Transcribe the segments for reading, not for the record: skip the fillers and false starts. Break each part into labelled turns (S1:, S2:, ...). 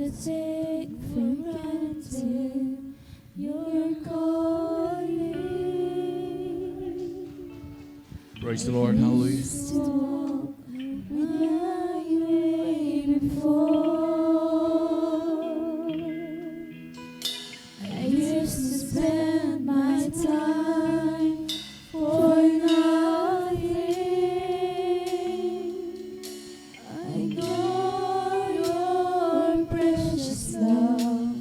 S1: to take for granted your calling.
S2: Praise the Lord, hallelujah.
S1: Used to walk with my way before. I used to spend my time for nothing. I know your precious love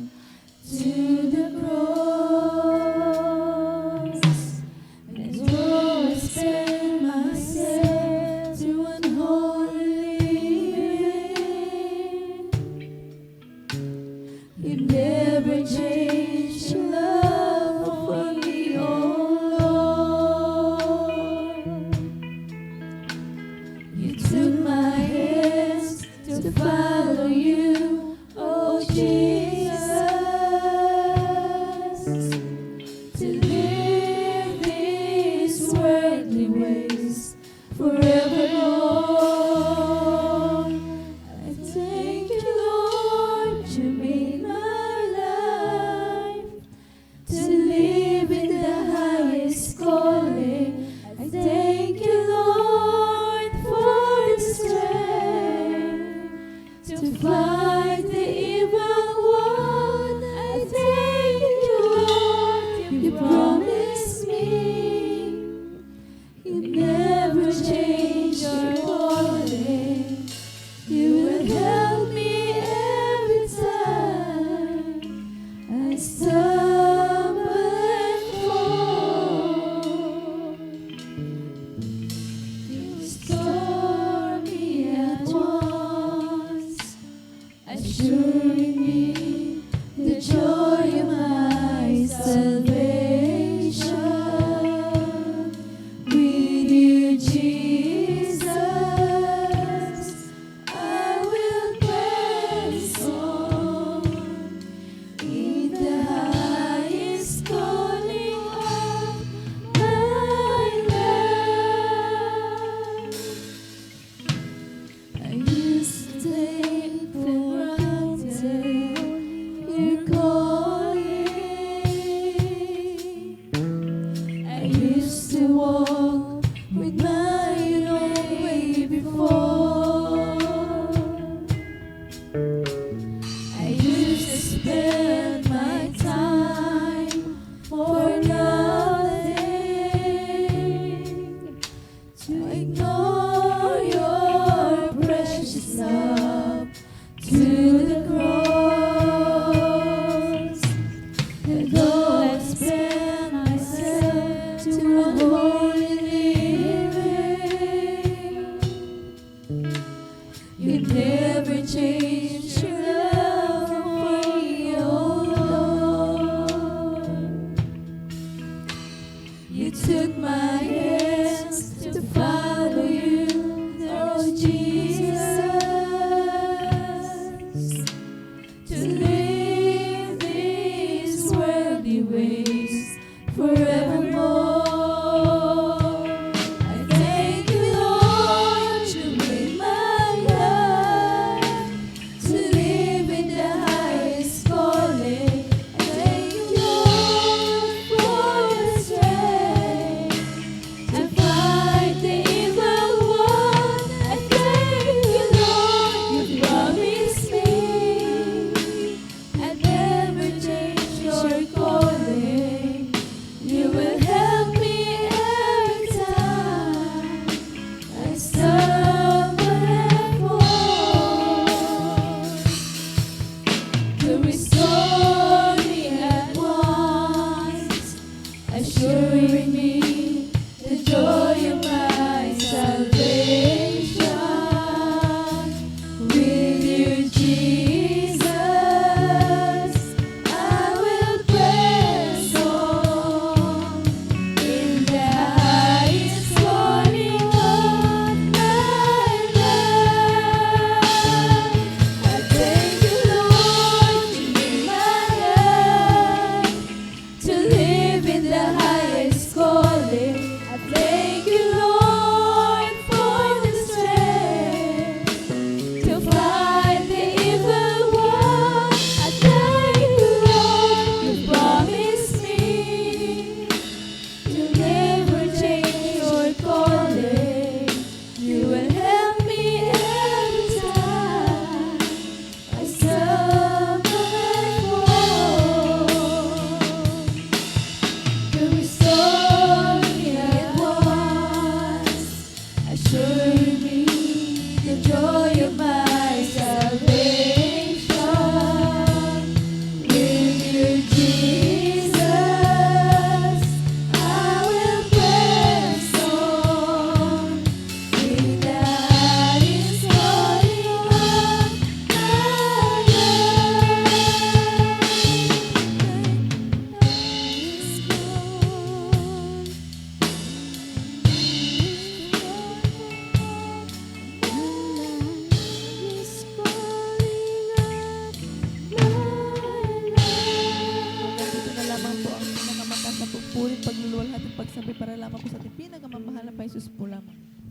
S1: to the cross, and though I spend myself to unholy living, you never changed your love for me, oh Lord. You took my hands to follow you, oh Jesus, to live these worldly ways forevermore. I thank you, Lord, you made my life to live in the highest calling. I thank you, Lord, for the strength to fight the evil one. I thank you, Lord, you promised me you never change your calling. You will help me every time I stumble and fall. You restore me at once, assuring me the joy of my salvation. With you, Jesus, I will press on in the highest calling of my life. I used to take for granted your calling. I used to walk with my own way before. I used to spend my time for nothing, to ignore your precious love to the cross. And though I spend myself to unholy living, you never change your love for me, oh Lord. You took my hands to follow you, oh Jesus, to live these worldly ways forevermore. I thank you, Lord, you made my life
S3: sabi para lamang po sa ating pinakamamahal na pa Jesus po lamang.